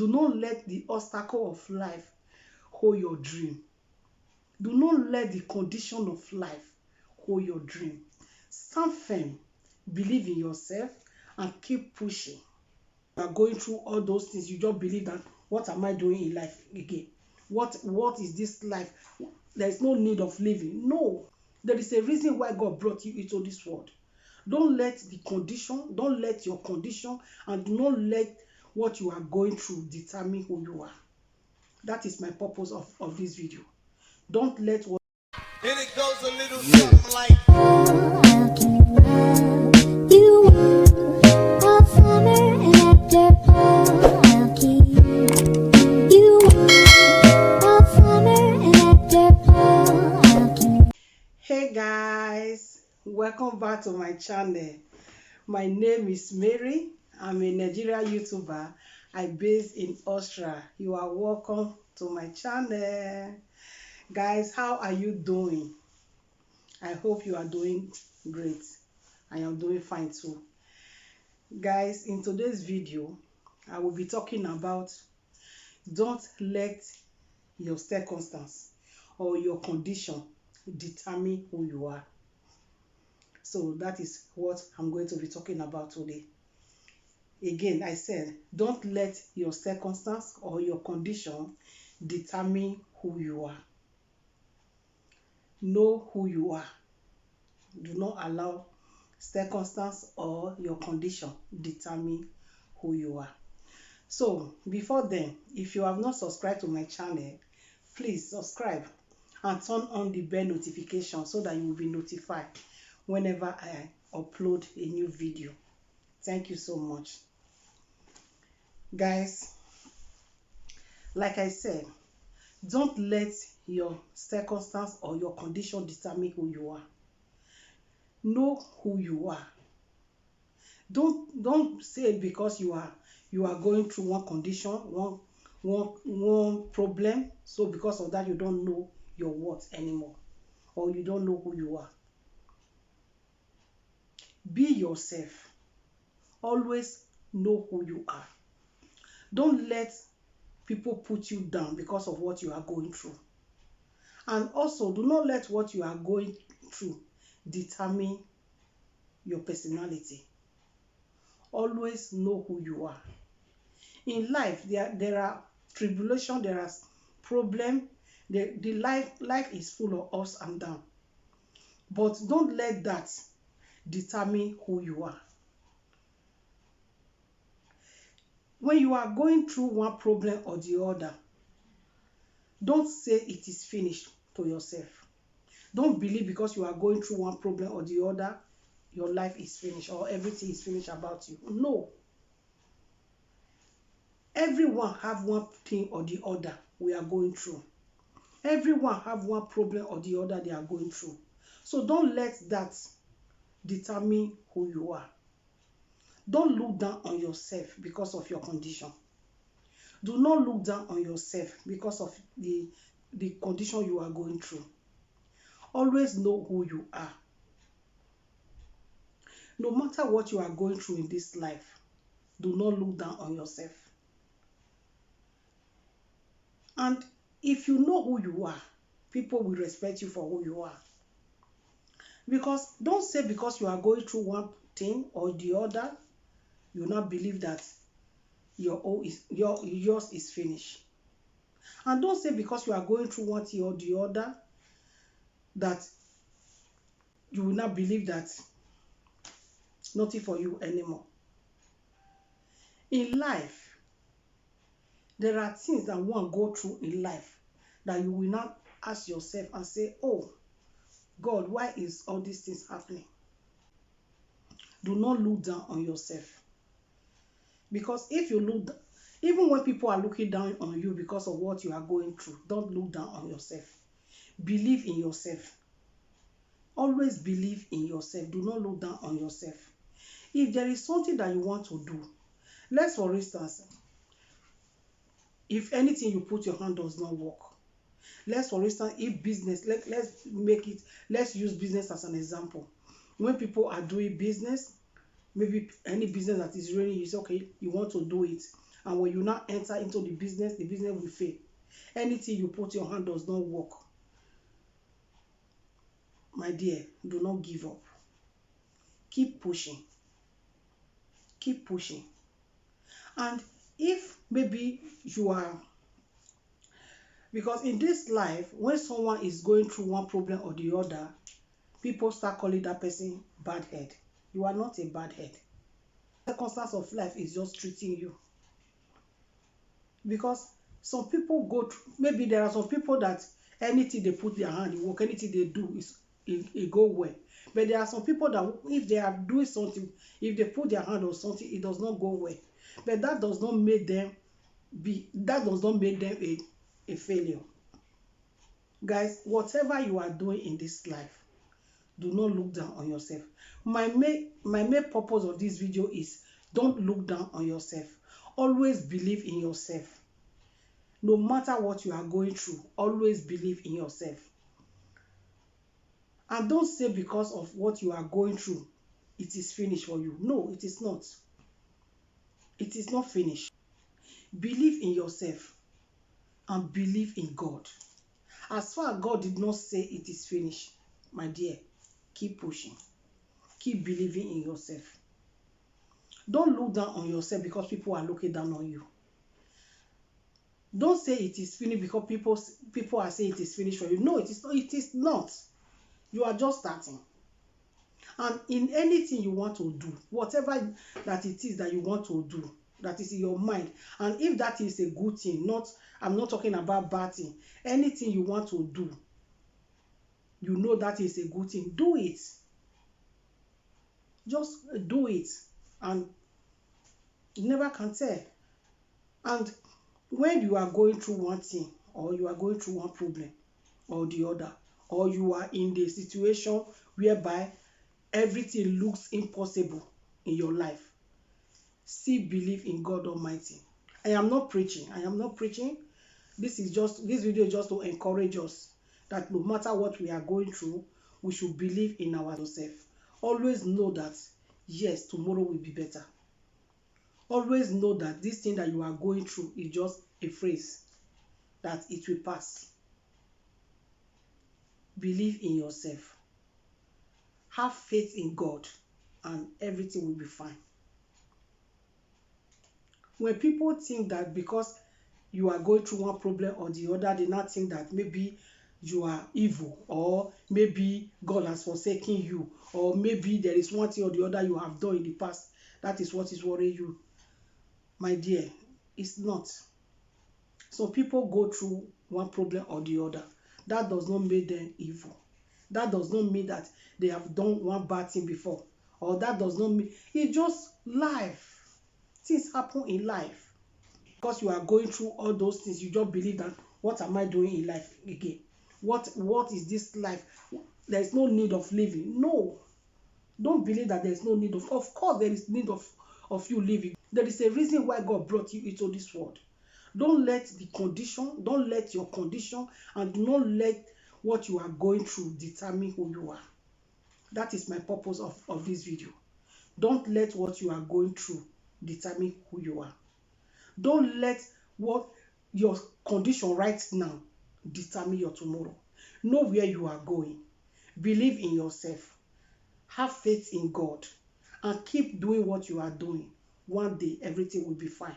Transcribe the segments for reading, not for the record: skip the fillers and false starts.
Do not let the obstacle of life hold your dream. Do not let the condition of life hold your dream. Stand firm, believe in yourself, and keep pushing. You are going through all those things, you just believe that, what am I doing in life again? What is this life? There is no need of living. No, there is a reason why God brought you into this world. Don't let your condition, and do not let what you are going through determine who you are. That is my purpose of this video. Don't let what. And it goes a little something like, You are a farmer and after I'll keep you are a farmer and after I'll keep. Hey guys, welcome back to my channel. My name is Mary. I'm a Nigerian YouTuber. I based in Austria. You are welcome to my channel. Guys, how are you doing? I hope you are doing great. I am doing fine too. Guys, in today's video, I will be talking about, don't let your circumstance or your condition determine who you are. So that is what I'm going to be talking about today. Again, I said, don't let your circumstance or your condition determine who you are. Know who you are. Do not allow circumstance or your condition determine who you are. So before then, if you have not subscribed to my channel, please subscribe and turn on the bell notification so that you will be notified whenever I upload a new video. Thank you so much. Guys, like I said, don't let your circumstance or your condition determine who you are. Know who you are. Don't say because you are going through one condition, one problem, so because of that you don't know your worth anymore, or you don't know who you are. Be yourself. Always know who you are. Don't let people put you down because of what you are going through. And also, do not let what you are going through determine your personality. Always know who you are. In life, there are tribulation, there are problem. The life is full of ups and downs. But don't let that determine who you are. When you are going through one problem or the other, don't say it is finished to yourself. Don't believe because you are going through one problem or the other, your life is finished or everything is finished about you. No. Everyone have one thing or the other we are going through. Everyone have one problem or the other they are going through. So don't let that determine who you are. Don't look down on yourself because of your condition. Do not look down on yourself because of the condition you are going through. Always know who you are. No matter what you are going through in this life, do not look down on yourself. And if you know who you are, people will respect you for who you are. Because don't say because you are going through one thing or the other, you not believe that yours is finished. And don't say because you are going through one thing or the other that you will not believe that it's nothing for you anymore. In life, there are things that one go through in life that you will not ask yourself and say, oh God, why is all these things happening? Do not look down on yourself. Because if you look, even when people are looking down on you because of what you are going through, don't look down on yourself. Believe in yourself. Always believe in yourself. Do not look down on yourself. If there is something that you want to do, let's for instance, if anything you put your hand does not work, let's for instance, if business, let's use business as an example. When people are doing business, maybe any business that is running, you say, okay, you want to do it, And when you now enter into the business will fail. Anything you put your hand does not work. My dear, do not give up. Keep pushing. Keep pushing. And if maybe you are, because in this life, when someone is going through one problem or the other, people start calling that person bad head. You are not a bad head. The circumstance of life is just treating you. Because some people go through, maybe there are some people that anything they put their hand in work, anything they do is it go well. But there are some people that if they are doing something, if they put their hand on something, it does not go well. But that does not make them a failure. Guys, whatever you are doing in this life, do not look down on yourself. My main purpose of this video is don't look down on yourself. Always believe in yourself. No matter what you are going through, always believe in yourself. And don't say because of what you are going through, it is finished for you. No, it is not. It is not finished. Believe in yourself and believe in God. As far as God did not say it is finished, my dear, keep pushing. Keep believing in yourself. Don't look down on yourself because people are looking down on you. Don't say it is finished because people are saying it is finished for you. No, it is not. It is not. You are just starting. And in anything you want to do, whatever that it is that you want to do, that is in your mind, and if that is a good thing, I'm not talking about bad thing, anything you want to do, you know that is a good thing, do it. Just do it, and you never can tell. And when you are going through one thing, or you are going through one problem or the other, or you are in the situation whereby everything looks impossible in your life, still believe in God Almighty. I am not preaching. This video is just to encourage us that no matter what we are going through, we should believe in ourselves. Always know that yes, tomorrow will be better. Always know that this thing that you are going through is just a phrase, that it will pass. Believe in yourself. Have faith in God, and everything will be fine. When people think that because you are going through one problem or the other, they not think that maybe you are evil, or maybe God has forsaken you, or maybe there is one thing or the other you have done in the past that is what is worrying you. My dear, it's not. Some people go through one problem or the other. That does not make them evil. That does not mean that they have done one bad thing before, or that does not mean, it's just life. Things happen in life. Because you are going through all those things, you just believe that what am I doing in life again? What is this life? There is no need of living. No, don't believe that there is no need of course there is need of you living. There is a reason why God brought you into this world. Don't let your condition, and do not let what you are going through determine who you are. That is my purpose of this video. Don't let what you are going through determine who you are. Don't let what your condition right now determine your tomorrow. Know where you are going. Believe in yourself. Have faith in God, and keep doing what you are doing. One day everything will be fine.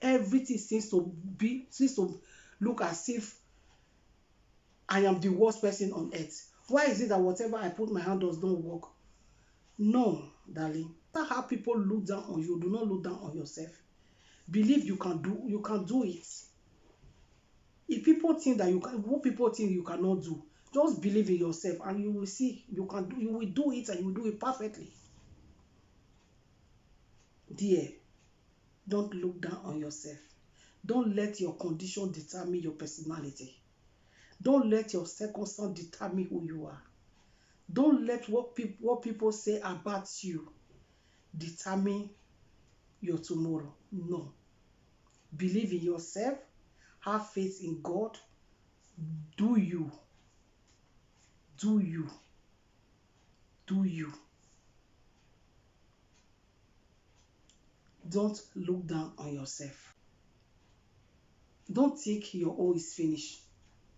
Everything seems to look as if I am the worst person on earth. Why is it that whatever I put my hand does not work? No, darling. That's how people look down on you. Do not look down on yourself. Believe you can do it. If people think that what people think you cannot do, just believe in yourself, and you will see you will do it, and you will do it perfectly. Dear, don't look down on yourself. Don't let your condition determine your personality. Don't let your circumstance determine who you are. Don't let what people say about you determine your tomorrow. No. Believe in yourself. Have faith in God. Do you. Do you. Do you. Don't look down on yourself. Don't think your own is finished.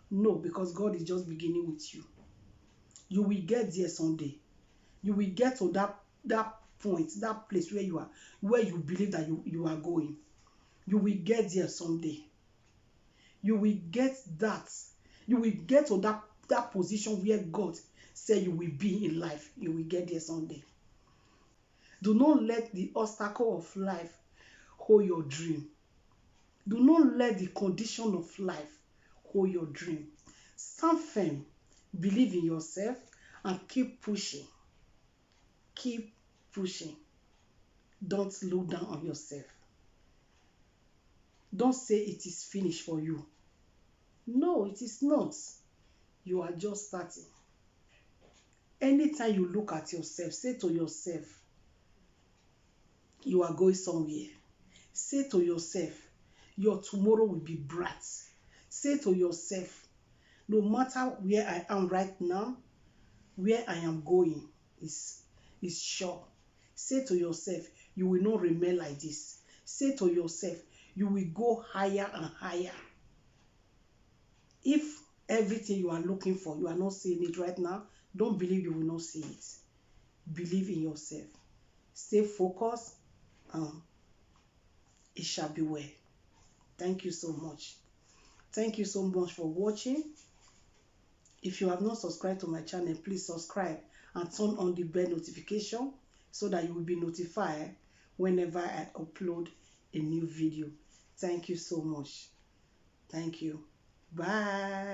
No, because God is just beginning with you. You will get there someday. You will get to that point, that place where you are, where you believe that you are going. You will get there someday. You will get that. You will get to that position where God said you will be in life. You will get there someday. Do not let the obstacle of life hold your dream. Do not let the condition of life hold your dream. Stand firm, believe in yourself, and keep pushing. Keep pushing. Don't look down on yourself. Don't say it is finished for you. No, it is not. You are just starting. Anytime you look at yourself, say to yourself, you are going somewhere. Say to yourself, your tomorrow will be bright. Say to yourself, no matter where I am right now, where I am going is sure. Say to yourself, you will not remain like this. Say to yourself, you will go higher and higher. If everything you are looking for, you are not seeing it right now, don't believe you will not see it. Believe in yourself. Stay focused. It shall be well. Thank you so much. Thank you so much for watching. If you have not subscribed to my channel, please subscribe and turn on the bell notification so that you will be notified whenever I upload a new video. Thank you so much. Thank you. Bye.